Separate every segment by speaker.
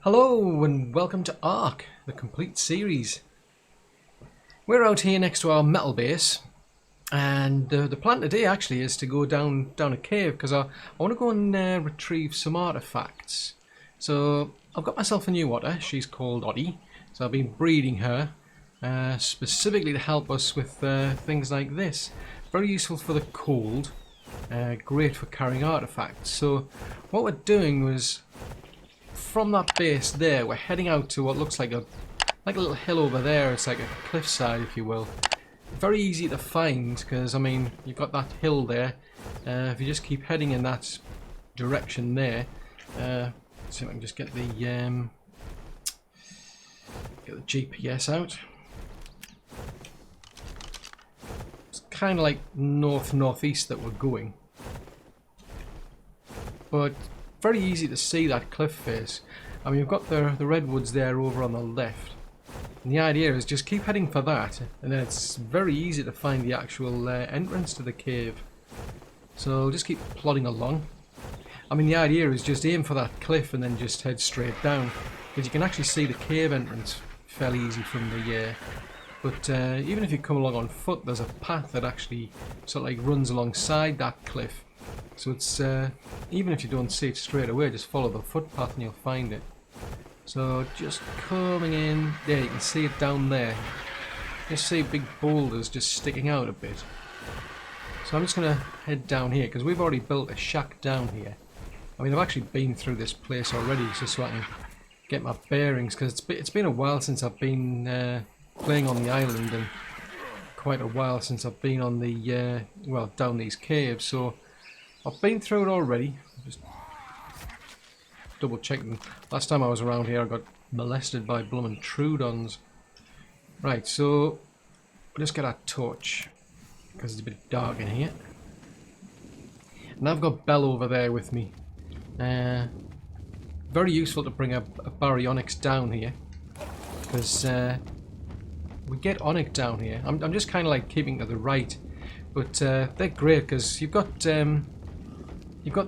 Speaker 1: Hello and welcome to ARK, the complete series. We're out here next to our metal base, and the plan today actually is to go down a cave because I want to go and retrieve some artifacts. So I've got myself a new otter. She's called Ottie, so I've been breeding her specifically to help us with things like this. Very useful for the cold, great for carrying artifacts. So what we're doing was, from that base there, we're heading out to what looks like a little hill over there. It's like a cliffside, if you will. Very easy to find because, I mean, you've got that hill there. If you just keep heading in that direction there, see if I can just get the GPS out. It's kind of like northeast that we're going, but very easy to see that cliff face. I mean, you've got the redwoods there over on the left, and the idea is just keep heading for that, and then it's very easy to find the actual entrance to the cave. So just keep plodding along. I mean, the idea is just aim for that cliff and then just head straight down, because you can actually see the cave entrance fairly easy from the but even if you come along on foot, there's a path that actually sort of like runs alongside that cliff. So it's even if you don't see it straight away, just follow the footpath and you'll find it. So just coming in there, you can see it down there. You see big boulders just sticking out a bit. So I'm just going to head down here because we've already built a shack down here. I mean, I've actually been through this place already just so I can get my bearings, because it's been a while since I've been playing on the island, and quite a while since I've been on the well, down these caves. So I've been through it already. Just double checking. Last time I was around here I got molested by bloomin' Trudons. Right, so we'll just get our torch because it's a bit dark in here. And I've got Belle over there with me. Very useful to bring a Baryonx down here, because we get Onyx down here. I'm just kind of like keeping to the right, but they're great because you've got the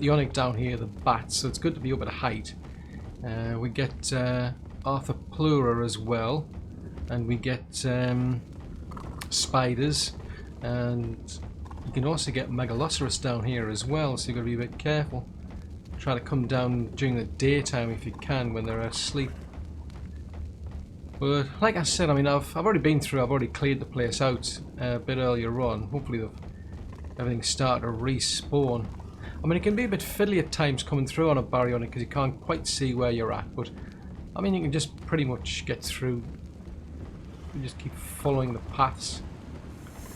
Speaker 1: Onyx down here, the bats, so it's good to be up at a height. We get artifcacts as well, and we get spiders, and you can also get megaloceros down here as well, so you've got to be a bit careful. Try to come down during the daytime if you can when they're asleep. But like I said, I mean, I've already been through, I've already cleared the place out a bit earlier on. Hopefully everything's started to respawn. I mean, it can be a bit fiddly at times coming through on a Baryonx because you can't quite see where you're at, but I mean, you can just pretty much get through. You just keep following the paths.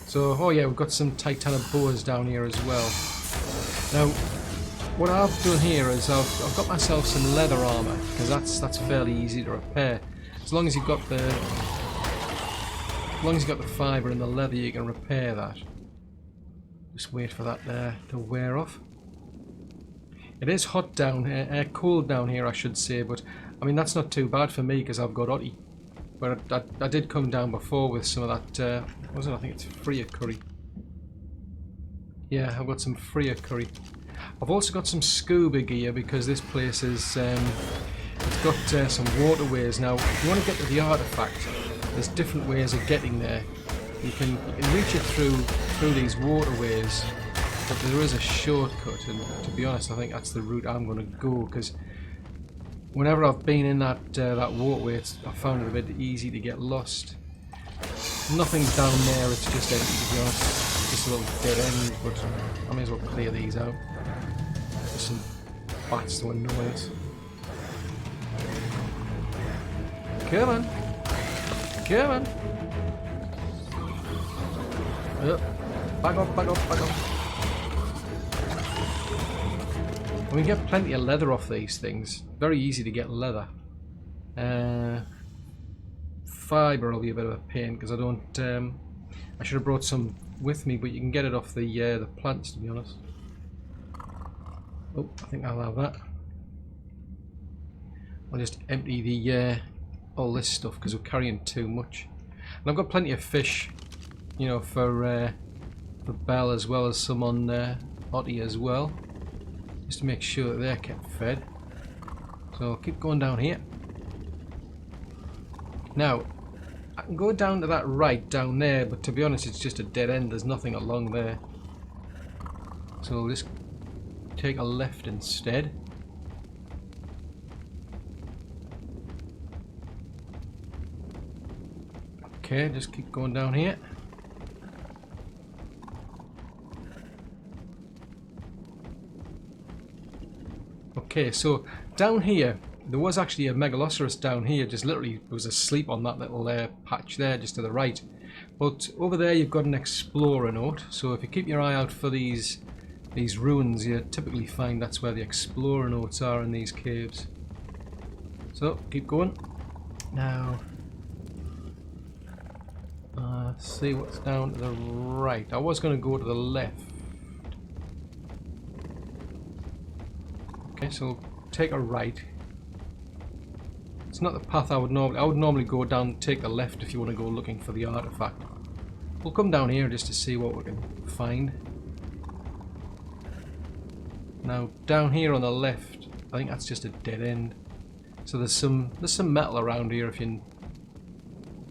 Speaker 1: So, oh yeah, we've got some titanoboas down here as well. Now, what I've done here is I've got myself some leather armor, because that's fairly easy to repair. As long as you've got the fiber and the leather, you can repair that. Just wait for that there to wear off. It is hot down here, cold down here, I should say, but I mean that's not too bad for me because I've got Ottie. But I did come down before with some of that. What was it? I think it's Freya curry. Yeah, I've got some Freya curry. I've also got some scuba gear because this place is it's got some waterways. Now, if you want to get to the artifact, there's different ways of getting there. You can reach it through these waterways, but there is a shortcut, and to be honest, I think that's the route I'm going to go, because whenever I've been in that waterway, I found it a bit easy to get lost. Nothing's down there, it's just empty, to be honest. Just a little dead end, but I may as well clear these out. There's some bats to annoy us. Come on! Come on! Back up, back up, back up. And we get plenty of leather off these things. Very easy to get leather. Fibre will be a bit of a pain because I don't. I should have brought some with me, but you can get it off the plants, to be honest. Oh, I think I'll have that. I'll just empty the all this stuff because we're carrying too much. And I've got plenty of fish, you know, for Belle, as well as some on Ottie as well, just to make sure that they're kept fed. So I'll keep going down here. Now, I can go down to that right down there, but to be honest, it's just a dead end. There's nothing along there. So we'll just take a left instead. Okay, just keep going down here. Okay, so down here, there was actually a megalosaurus down here, just literally was asleep on that little patch there, just to the right. But over there you've got an explorer note, so if you keep your eye out for these ruins, you typically find that's where the explorer notes are in these caves. So, keep going. Now, let's see what's down to the right. I was going to go to the left. Okay, so take a right. It's not the path I would normally go down, take the left if you want to go looking for the artifact. We'll come down here just to see what we can find. Now down here on the left, I think that's just a dead end. So there's some metal around here if you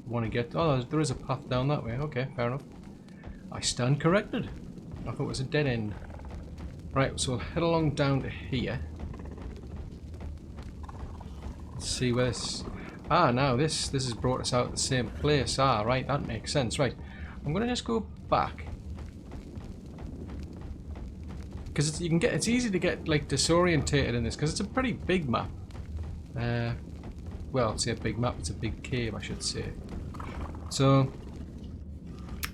Speaker 1: want to get. Oh, there is a path down that way. Okay, fair enough. I stand corrected. I thought it was a dead end. Right, so we'll head along down to here. Let's see where this... Ah, now this has brought us out at the same place. Ah, right, that makes sense. Right, I'm going to just go back. Because it's easy to get like disorientated in this, because it's a pretty big map. Well, I'd say a big map, it's a big cave, I should say. So,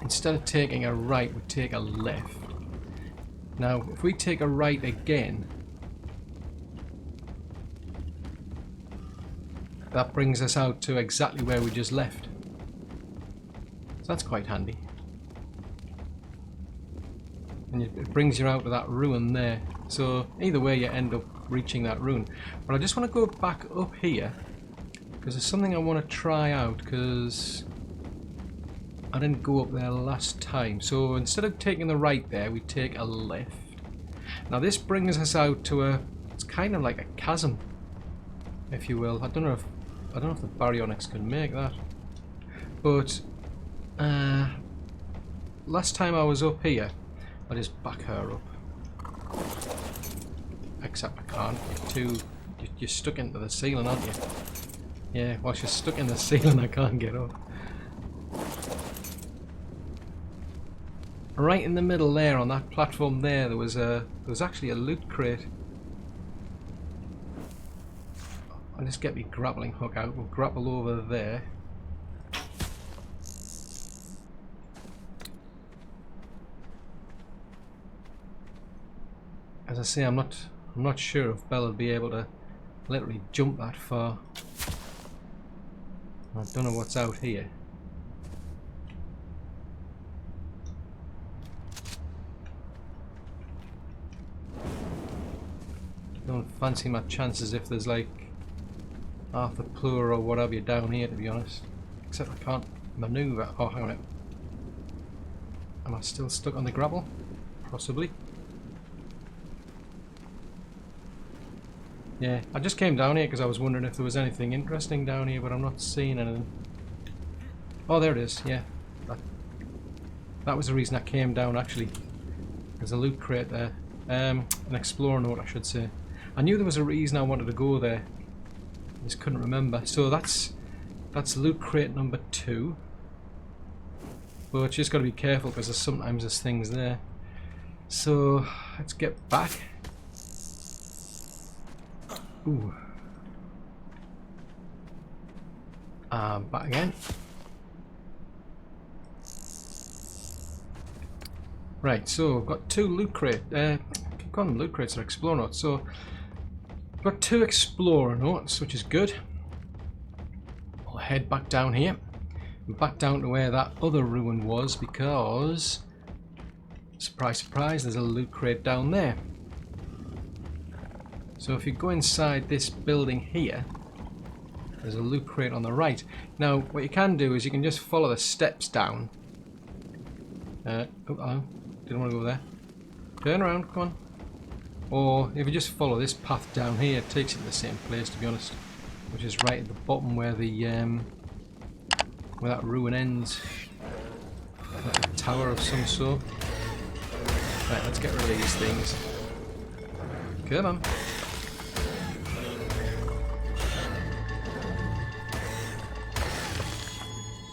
Speaker 1: instead of taking a right, we take a left. Now, if we take a right again, that brings us out to exactly where we just left. So that's quite handy. And it brings you out to that ruin there. So either way you end up reaching that ruin. But I just want to go back up here, because there's something I want to try out, because I didn't go up there last time. So instead of taking the right there, we take a left. Now this brings us out to it's kind of like a chasm, if you will. I don't know if the Baryonx can make that. But last time I was up here, I just back her up. Except I can't. You're stuck into the ceiling, aren't you? Yeah, well, she's stuck in the ceiling. I can't get up. Right in the middle there, on that platform there, there was actually a loot crate. I'll just get my grappling hook out. We'll grapple over there. As I say, I'm not sure if Belle will be able to literally jump that far. I don't know what's out here. Don't fancy my chances if there's like half the plur or whatever down here, to be honest. Except I can't maneuver. Oh, hang on a minute. Am I still stuck on the grapple? Possibly. Yeah, I just came down here because I was wondering if there was anything interesting down here, but I'm not seeing anything. Oh, there it is, yeah. That was the reason I came down, actually. There's a loot crate there. An explorer note, I should say. I knew there was a reason I wanted to go there. I just couldn't remember. So that's loot crate number 2. But just got to be careful because sometimes there's things there. So let's get back. Ooh. Back again. Right, so I've got 2 loot crates. Keep calling them loot crates or explorer notes. So I've got 2 explorer notes, which is good. I'll head back down here. Back down to where that other ruin was, because surprise, surprise, there's a loot crate down there. So if you go inside this building here, there's a loot crate on the right. Now, what you can do is you can just follow the steps down. Oh, hello. Didn't want to go there. Turn around, come on. Or if you just follow this path down here, it takes you to the same place, to be honest. Which is right at the bottom where the where that ruin ends. Like a tower of some sort. Right, let's get rid of these things. Come on.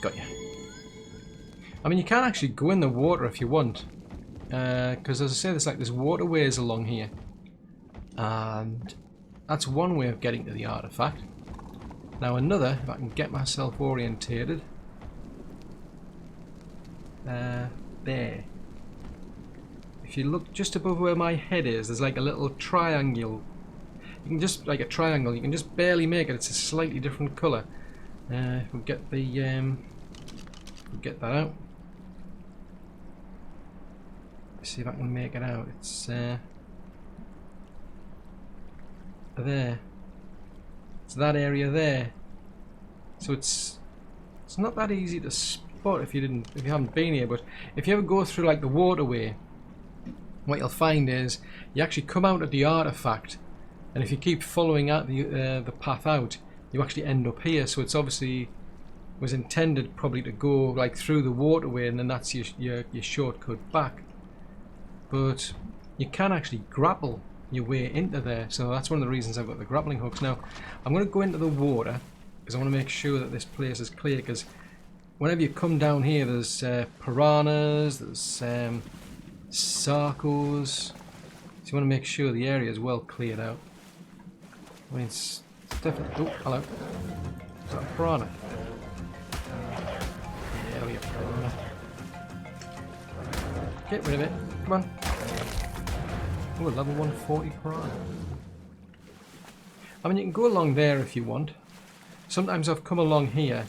Speaker 1: Got you. I mean, you can actually go in the water if you want. Because as I say, there's waterways along here. And that's one way of getting to the artifact. Now another, if I can get myself orientated. There. If you look just above where my head is, there's like a little triangle. You can just, like a triangle, you can just barely make it. It's a slightly different colour. We'll get the, we'll get that out. Let's see if I can make it out. It's, there. It's that area there. So it's not that easy to spot if you haven't been here. But if you ever go through like the waterway, what you'll find is you actually come out of the artifact, and if you keep following out the path out, you actually end up here. So it's obviously was intended probably to go like through the waterway, and then that's your shortcut back. But you can actually grapple your way into there, so that's one of the reasons I've got the grappling hooks. Now I'm going to go into the water because I want to make sure that this place is clear, because whenever you come down here there's piranhas, there's sarcos, so you want to make sure the area is well cleared out. I mean, it's definitely... oh, hello. Is that a piranha? Yeah, we have piranha. Get rid of it, come on. Oh, a level 140 piranha. I mean, you can go along there if you want. Sometimes I've come along here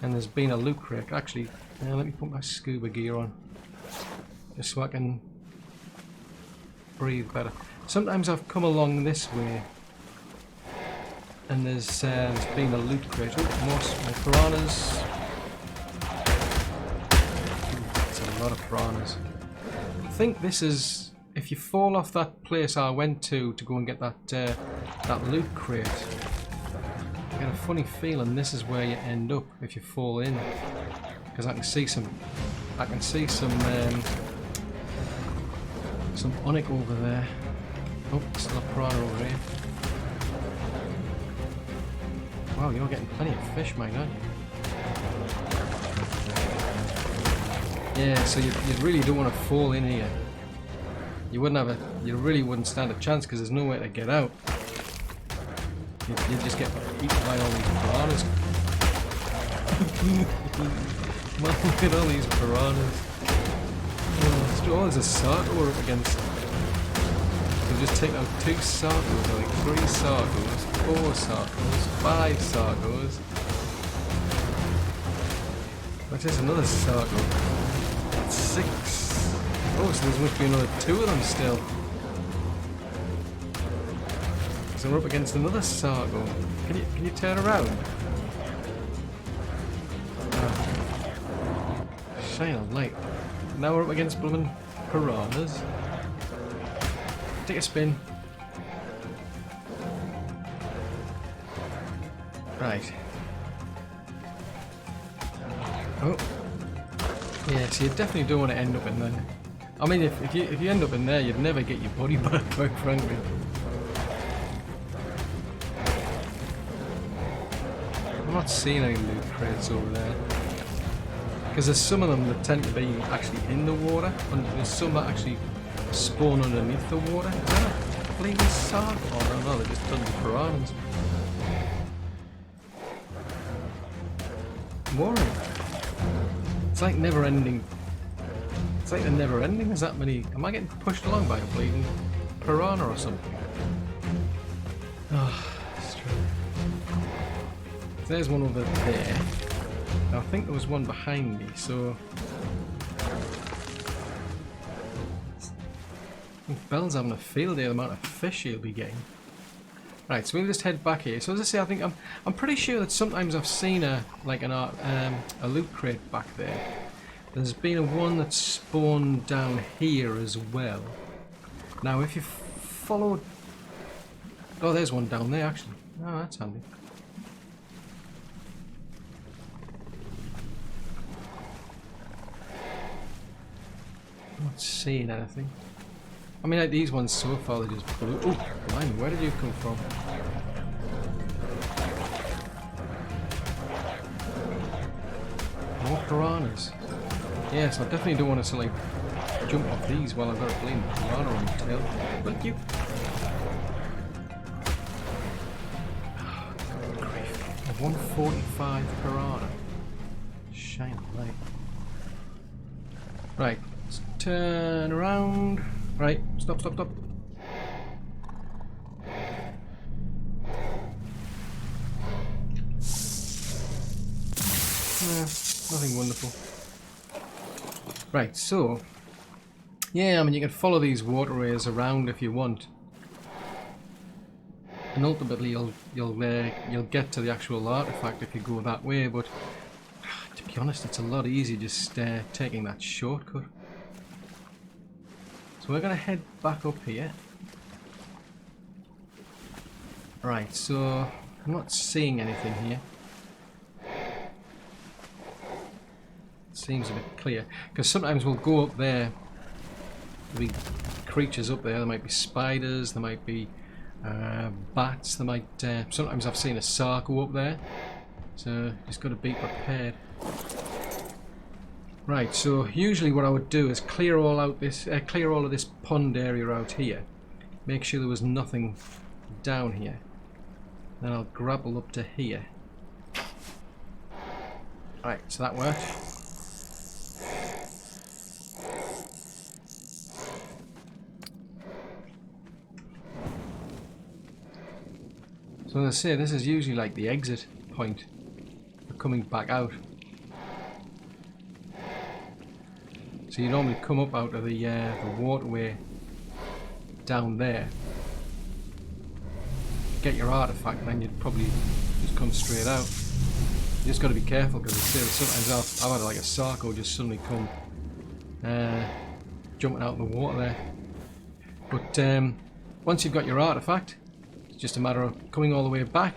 Speaker 1: and there's been a loot crate. Actually, let me put my scuba gear on just so I can breathe better. Sometimes I've come along this way and there's been a loot crate. Oh, more piranhas. That's a lot of piranhas. I think this is... if you fall off that place I went to go and get that loot crate, I get a funny feeling this is where you end up if you fall in, because I can see some onyx over there. Oh, still a piranha over here. Wow, you're getting plenty of fish, mate, aren't you? Yeah, so you really don't want to fall in here. You really wouldn't stand a chance because there's nowhere to get out. You'd just get eaten by all these piranhas. Man, look at all these piranhas. Oh, there's a sarco we're up against. We've just taken out 2 sarcos, like 3 sarcos, 4 sarcos, 5 sarcos. Which is another sarco. That's 6. Oh, so there must be another 2 of them still. So we're up against another sargo. Can you turn around? Shine a light. Now we're up against blooming piranhas. Take a spin. Right. Oh. Yeah, so you definitely don't want to end up in there. I mean, if you end up in there, you'd never get your body back, quite frankly. I'm not seeing any loot crates over there. Because there's some of them that tend to be actually in the water, and there's some that actually spawn underneath the water. Is that a fleeting sark? Oh no, they're just tons of piranhas. More. It's like never ending. It's like they're never ending. There's that many. Am I getting pushed along by a bleeding piranha or something? Oh, it's true. There's one over there. Now, I think there was one behind me, so... Bell's having a field day, the amount of fish he'll be getting. Right, so we'll just head back here. So as I say, I think I'm pretty sure that sometimes I've seen a loot crate back there. There's been a one that's spawned down here as well. Now, if you followed... Oh, there's one down there, actually. Oh, that's handy. I'm not seeing anything. I mean, like these ones so far, they're just blue. Oh, blimey, where did you come from? More piranhas. Yes, I definitely don't want to like jump off these while I've got a blame piranha on the tail. Thank you. Oh, God grief. A 145 piranha. Shine light. Right, let's turn around. Right, stop, stop, stop. Nothing wonderful. Right, so yeah, I mean you can follow these waterways around if you want, and ultimately you'll get to the actual artifact if you go that way. But to be honest, it's a lot easier just taking that shortcut. So we're gonna head back up here. Right, so I'm not seeing anything here. Seems a bit clear, because sometimes we'll go up there, there'll be creatures up there. There might be spiders, there might be bats, there might sometimes I've seen a shark go up there, so just got to be prepared. Right, so usually what I would do is clear all of this pond area out here, make sure there was nothing down here, then I'll grapple up to here. Right, so that worked. So as I say, this is usually like the exit point for coming back out. So you normally come up out of the waterway down there, get your artifact, and then you'd probably just come straight out. You just got to be careful, because sometimes I've had like a sarco just suddenly come jumping out of the water there. But once you've got your artifact, it's just a matter of coming all the way back,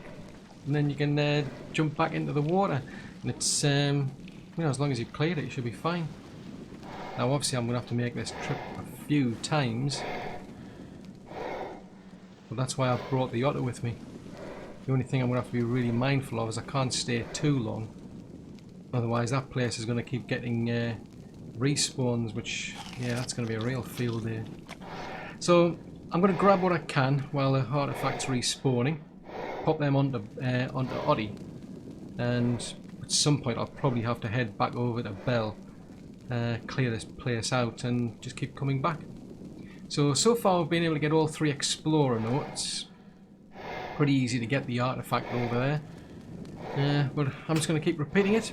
Speaker 1: and then you can jump back into the water. And it's you know, as long as you've cleared it, you should be fine. Now obviously I'm going to have to make this trip a few times, but that's why I've brought the otter with me. The only thing I'm going to have to be really mindful of is I can't stay too long, otherwise that place is going to keep getting respawns, which, yeah, that's going to be a real field day. So I'm going to grab what I can while the artifact's respawning, pop them onto Ottie, and at some point I'll probably have to head back over to Bell, clear this place out, and just keep coming back. So far we've been able to get all 3 explorer notes. Pretty easy to get the artifact over there, but I'm just going to keep repeating it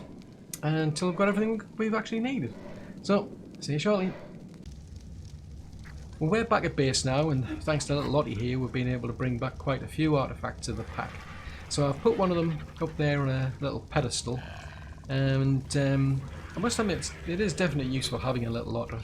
Speaker 1: until I've got everything we've actually needed. So, see you shortly. Well, we're back at base now, and thanks to little Ottie here, we've been able to bring back quite a few artifacts to the pack. So I've put one of them up there on a little pedestal, and I must admit it is definitely useful having a little otter.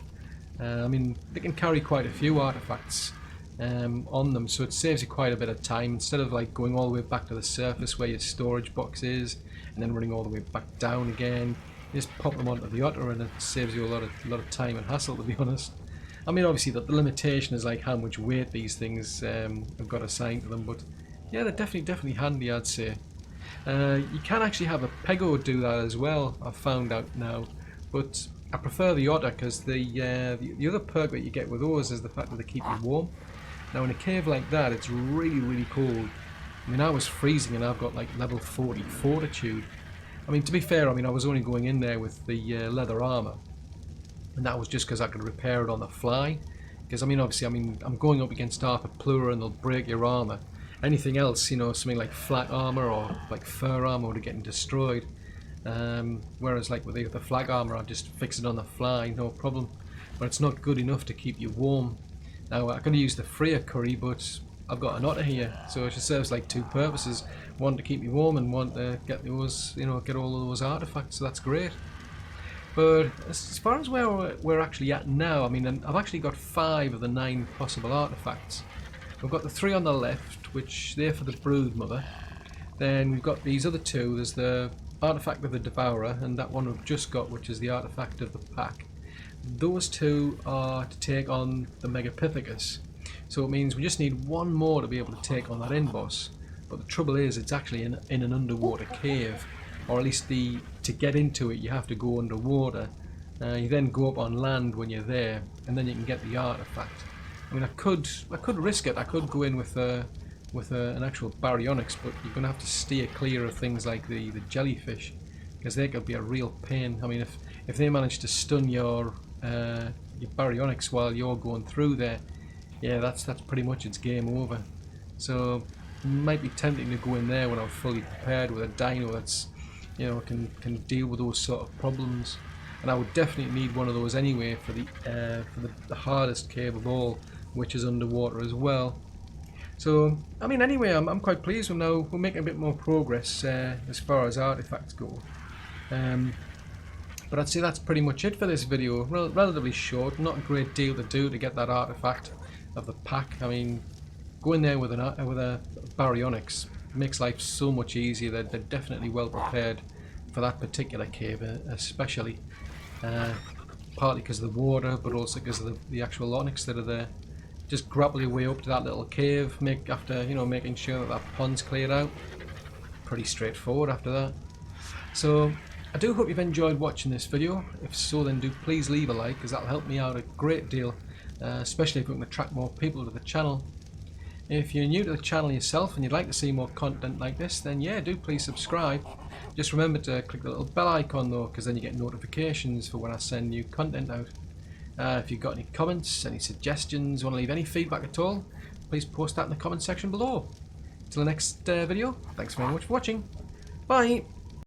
Speaker 1: I mean, they can carry quite a few artifacts on them, so it saves you quite a bit of time. Instead of like going all the way back to the surface where your storage box is, and then running all the way back down again, you just pop them onto the otter, and it saves you a lot of time and hassle, to be honest. I mean, obviously the limitation is like how much weight these things have got assigned to them, but yeah, they're definitely handy, I'd say. You can actually have a pego do that as well, I've found out now, but I prefer the otter because the other perk that you get with those is the fact that they keep you warm. Now in a cave like that, it's really cold. I mean, I was freezing and I've got like level 40 fortitude. I mean, to be fair, I mean, I was only going in there with the leather armor, and that was just because I could repair it on the fly. Because I mean, obviously, I mean, I'm going up against Arthur and they'll break your armor. Anything else, you know, something like flat armor or like fur armor would be getting destroyed. Whereas like with the flag armor, I just fix it on the fly, no problem. But it's not good enough to keep you warm. Now I could use the Freya curry, but I've got an otter here, so it serves like 2 purposes: one to keep me warm, and one to get those, you know, get all of those artifacts. So that's great. But as far as where we're actually at now, I mean, I've actually got 5 of the 9 possible artifacts. We've got the 3 on the left, which they're for the Broodmother. Then we've got these other 2. There's the artifact of the Devourer, and that one we've just got, which is the artifact of the Pack. those two are to take on the Megapithecus. So it means we just need one more to be able to take on that end boss. But the trouble is, it's actually in an underwater cave, or at least to get into it, you have to go underwater. You then go up on land when you're there, and then you can get the artifact. I mean, I could risk it. I could go in with an actual Baryonx, but you're going to have to steer clear of things like the jellyfish, because they could be a real pain. I mean, if they manage to stun your Baryonx while you're going through there, yeah, that's pretty much its game over. So it might be tempting to go in there when I'm fully prepared with a dino that's, you know, can deal with those sort of problems. And I would definitely need one of those anyway for the hardest cave of all, which is underwater as well. So I mean, anyway, I'm quite pleased. We're making a bit more progress as far as artifacts go. But I'd say that's pretty much it for this video. Relatively short, not a great deal to do to get that artifact of the pack. I mean, going there with a Baryonx makes life so much easier. They're definitely well prepared for that particular cave, especially. Partly because of the water, but also because of the actual onyx that are there. Just grapple your way up to that little cave, after making sure that pond's cleared out. Pretty straightforward after that. So I do hope you've enjoyed watching this video. If so, then do please leave a like, because that'll help me out a great deal, especially if we can attract more people to the channel. If you're new to the channel yourself and you'd like to see more content like this, then yeah, do please subscribe. Just remember to click the little bell icon though, because then you get notifications for when I send new content out. If you've got any comments, any suggestions, want to leave any feedback at all, please post that in the comment section below. Till the next video, thanks very much for watching. Bye!